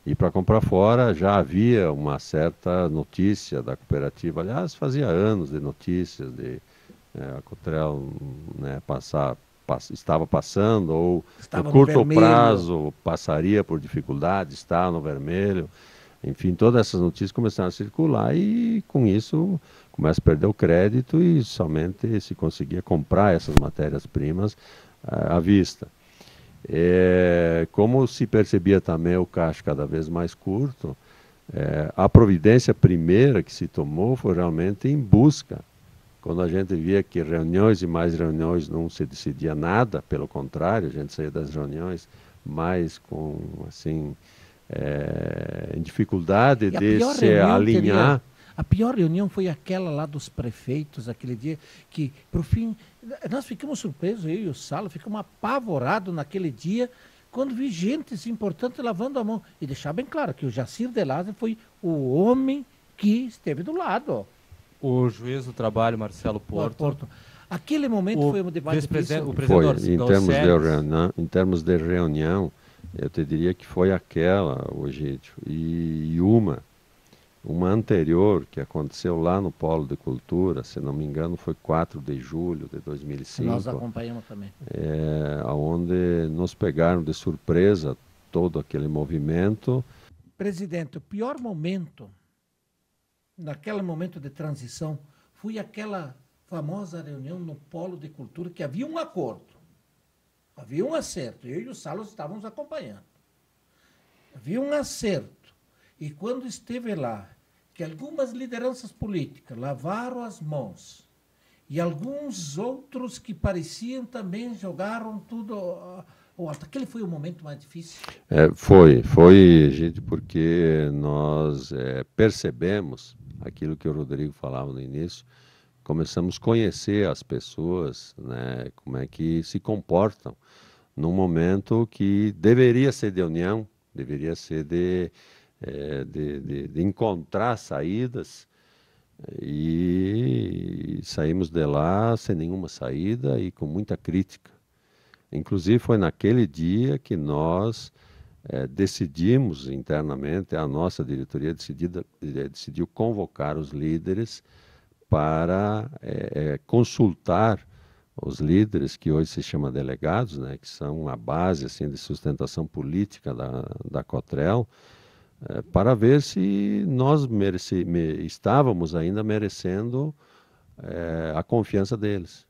E para comprar fora já havia uma certa notícia da cooperativa. Aliás, fazia anos de notícias de a Cotrel, né, estava passando ou no Estava no curto vermelho. prazo passaria por dificuldades, está no vermelho. Enfim, todas essas notícias começaram a circular e com isso começa a perder o crédito e somente se conseguia comprar essas matérias-primas à vista. Como se percebia também o caixa cada vez mais curto, a providência primeira que se tomou foi realmente em busca. Quando a gente via que reuniões e mais reuniões não se decidia nada, pelo contrário, a gente saía das reuniões mais com, assim, em dificuldade E a de pior se reunião teria. alinhar. A pior reunião foi aquela lá dos prefeitos, aquele dia, que, por fim, nós ficamos surpresos, eu e o Salo, ficamos apavorados naquele dia, quando vi gente assim, importante lavando a mão. E deixar bem claro que o Jacir de Lázaro foi o homem que esteve do lado. O juiz do trabalho, Marcelo Porto, Porto. Aquele momento o foi um debate vice-presidente, o difícil. Foi, presidente da OCERGS. em termos de reunião, eu te diria que foi aquela, Egídio, e uma anterior, que aconteceu lá no Polo de Cultura, se não me engano, foi 4 de julho de Nós 2005, acompanhamos também. onde nos pegaram de surpresa todo aquele movimento. Presidente, o pior momento, naquele momento de transição, foi aquela famosa reunião no Polo de Cultura, que havia um acordo, havia um acerto, eu e o Salos estávamos acompanhando. Havia um acerto. E quando esteve lá, que algumas lideranças políticas lavaram as mãos e alguns outros que pareciam também jogaram tudo ao alto. Aquele foi o momento mais difícil. Foi, gente, porque nós percebemos aquilo que o Rodrigo falava no início, começamos a conhecer as pessoas, né, como é que se comportam num momento que deveria ser de união, deveria ser de encontrar saídas, e saímos de lá sem nenhuma saída e com muita crítica. Inclusive foi naquele dia que nós decidimos internamente, a nossa diretoria decidiu convocar os líderes para consultar os líderes, que hoje se chama delegados, né, que são a base assim, de sustentação política da Cotrel, para ver se nós estávamos ainda merecendo a confiança deles.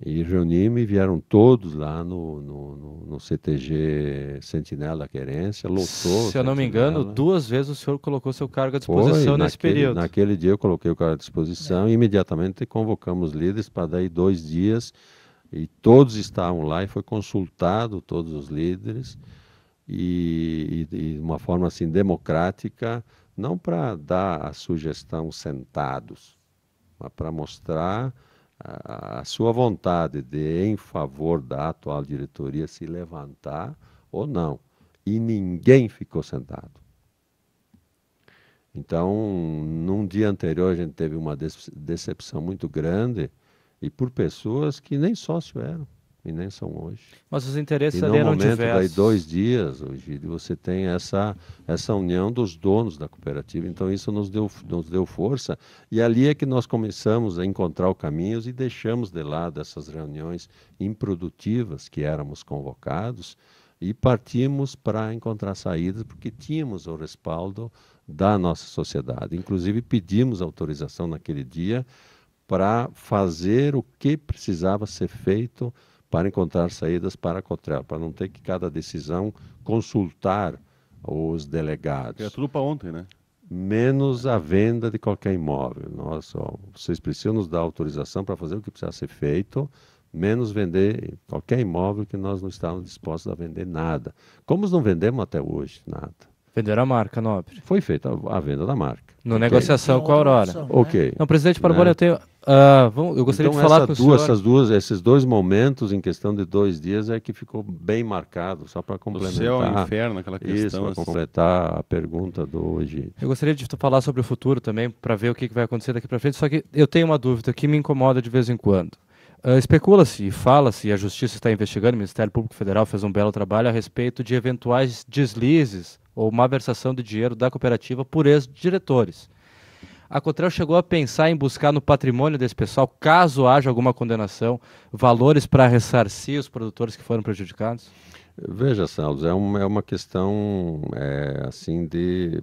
E reunimos e vieram todos lá no CTG Sentinela da Querência, lotou o Se eu não me engano, Sentinela. 2 vezes o senhor colocou seu cargo à disposição nesse período. Naquele dia eu coloquei o cargo à disposição e imediatamente convocamos líderes para daí 2 dias e todos estavam lá e foi consultado todos os líderes e de uma forma assim democrática, não para dar a sugestão sentados, mas para mostrar a sua vontade de, em favor da atual diretoria, se levantar ou não. E ninguém ficou sentado. Então, num dia anterior, a gente teve uma decepção muito grande, e por pessoas que nem sócio eram, e nem são hoje. Mas os interesses E no ali eram momento, daí diversos. 2 dias, hoje, você tem essa união dos donos da cooperativa. Então, isso nos deu força. E ali é que nós começamos a encontrar os caminhos e deixamos de lado essas reuniões improdutivas que éramos convocados e partimos para encontrar saídas, porque tínhamos o respaldo da nossa sociedade. Inclusive, pedimos autorização naquele dia para fazer o que precisava ser feito para encontrar saídas para a Cotrel, para não ter que cada decisão consultar os delegados. É tudo para ontem, né? Menos a venda de qualquer imóvel. Vocês precisam nos dar autorização para fazer o que precisa ser feito, menos vender qualquer imóvel, que nós não estávamos dispostos a vender nada. Como não vendemos até hoje nada. Venderam a marca, Nobre. Foi feita a venda da marca. Na negociação com a Aurora. Ok. Não, presidente Barboni, Né? eu tenho... eu gostaria Então, de falar com o senhor... esses 2 momentos, em questão de 2 dias, é que ficou bem marcado, só para complementar. Do céu ao inferno, aquela questão. Isso, para completar a pergunta do hoje. Eu gostaria de falar sobre o futuro também, para ver o que vai acontecer daqui para frente, só que eu tenho uma dúvida que me incomoda de vez em quando. Especula-se e fala-se, e a Justiça está investigando, o Ministério Público Federal fez um belo trabalho a respeito de eventuais deslizes ou malversação de dinheiro da cooperativa por ex-diretores. A Cotrel chegou a pensar em buscar no patrimônio desse pessoal, caso haja alguma condenação, valores para ressarcir os produtores que foram prejudicados? Veja, Salles, é uma questão assim de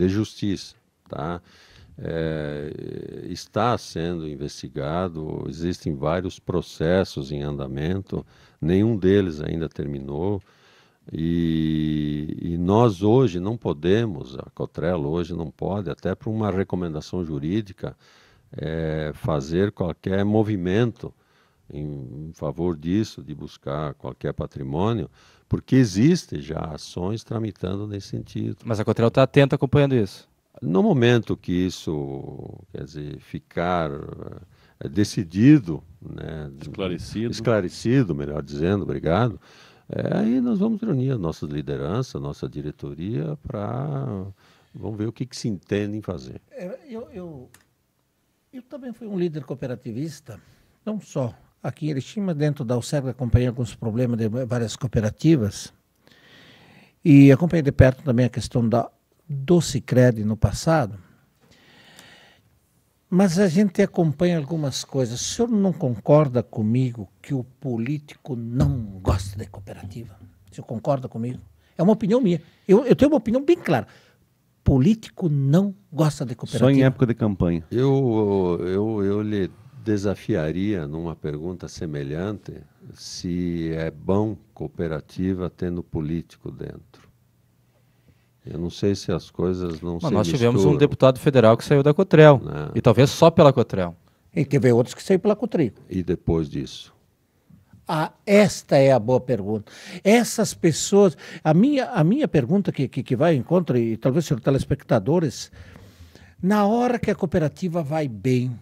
justiça, tá? Está sendo investigado, existem vários processos em andamento, nenhum deles ainda terminou. E nós hoje não podemos, a Cotrel hoje não pode, até por uma recomendação jurídica, fazer qualquer movimento em favor disso, de buscar qualquer patrimônio, porque existem já ações tramitando nesse sentido. Mas a Cotrel está atenta acompanhando isso. No momento que isso, quer dizer, ficar decidido, né, esclarecido, melhor dizendo, obrigado, aí nós vamos reunir a nossa liderança, a nossa diretoria, para vamos ver o que se entende em fazer. Eu também fui um líder cooperativista, não só aqui em Erechim, mas dentro da UCERG acompanhei alguns problemas de várias cooperativas e acompanhei de perto também a questão do Sicredi no passado. Mas a gente acompanha algumas coisas. O senhor não concorda comigo que o político não gosta de cooperativa? O senhor concorda comigo? É uma opinião minha. Eu tenho uma opinião bem clara. Político não gosta de cooperativa. Só em época de campanha. Eu lhe desafiaria numa pergunta semelhante se é bom cooperativa tendo político dentro. Eu não sei se as coisas não se Nós tivemos misturam. um deputado federal que saiu da Cotrel, Não. e talvez só pela Cotrel. E teve outros que saíram pela Cotril. E depois disso? Esta é a boa pergunta. Essas pessoas... A minha pergunta que vai em encontro, e talvez senhor telespectadores, na hora que a cooperativa vai bem,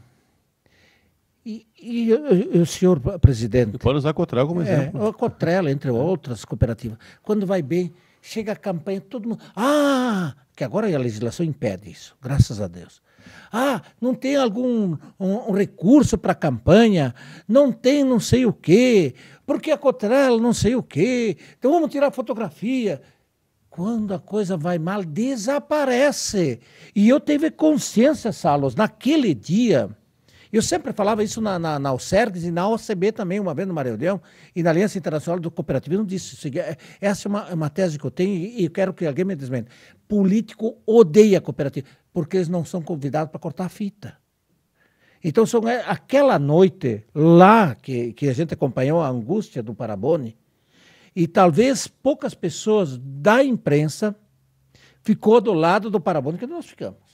e o senhor presidente... Pode usar a Cotrel como exemplo. A Cotrel, entre outras cooperativas, quando vai bem, chega a campanha, todo mundo... que agora a legislação impede isso, graças a Deus. Não tem algum um recurso para a campanha, não tem não sei o quê, porque a Cotrel não sei o quê, então vamos tirar fotografia. Quando a coisa vai mal, desaparece. E eu tive consciência, Salos, naquele dia... Eu sempre falava isso na UCERGS e na OCB também, uma vez numa reunião, e na Aliança Internacional do Cooperativismo, disse isso. Essa é uma tese que eu tenho e eu quero que alguém me desmente. Político odeia a cooperativa, porque eles não são convidados para cortar a fita. Então, aquela noite lá que a gente acompanhou a angústia do Paraboni, e talvez poucas pessoas da imprensa ficou do lado do Paraboni que nós ficamos.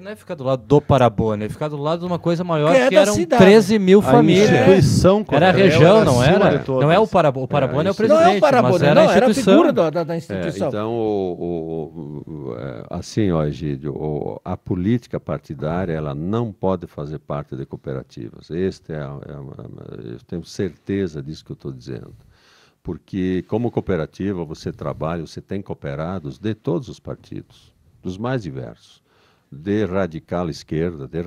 Não é ficar do lado do Paraboni, é ficar do lado de uma coisa maior, Que eram cidade. 13 mil famílias. Instituição Era a região, não era? de Não é o Paraboni. O Paraboni é o presidente, Não é o Paraboni, mas era a era a instituição. figura da instituição. Então, assim, Egídio, a política partidária ela não pode fazer parte de cooperativas. Eu tenho certeza disso que eu estou dizendo. Porque, como cooperativa, você trabalha, você tem cooperados de todos os partidos, dos mais diversos. De radical esquerda, de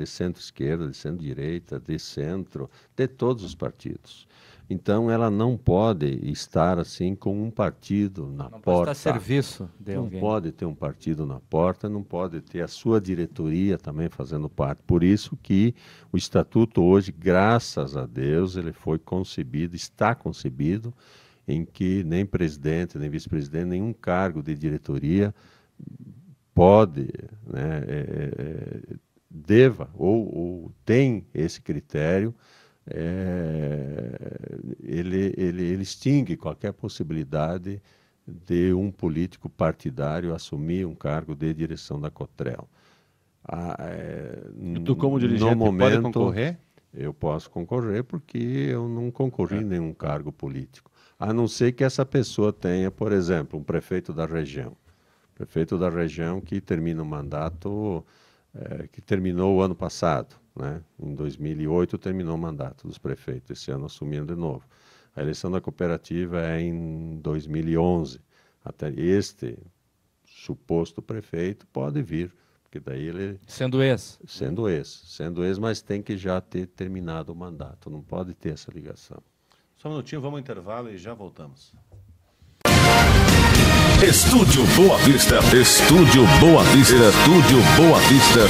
centro-esquerda, de centro-direita, de centro, de todos os partidos. Então, ela não pode estar assim com um partido na porta. Não pode estar a serviço de alguém. Não pode ter um partido na porta, não pode ter a sua diretoria também fazendo parte. Por isso que o Estatuto hoje, graças a Deus, ele foi concebido, está concebido, em que nem presidente, nem vice-presidente, nenhum cargo de diretoria pode, né, deva ou tem esse critério, ele extingue qualquer possibilidade de um político partidário assumir um cargo de direção da Cotrel. E tu, como dirigente, no momento, pode concorrer? Eu posso concorrer porque eu não concorri em nenhum cargo político. A não ser que essa pessoa tenha, por exemplo, um prefeito da região. Prefeito da região que termina o mandato, que terminou o ano passado, né? Em 2008 terminou o mandato dos prefeitos, esse ano assumindo de novo. A eleição da cooperativa é em 2011. Até este suposto prefeito pode vir, porque daí ele... Sendo ex, mas tem que já ter terminado o mandato, não pode ter essa ligação. Só um minutinho, vamos ao intervalo e já voltamos. Estúdio Boa Vista. Estúdio Boa Vista. Estúdio Boa Vista.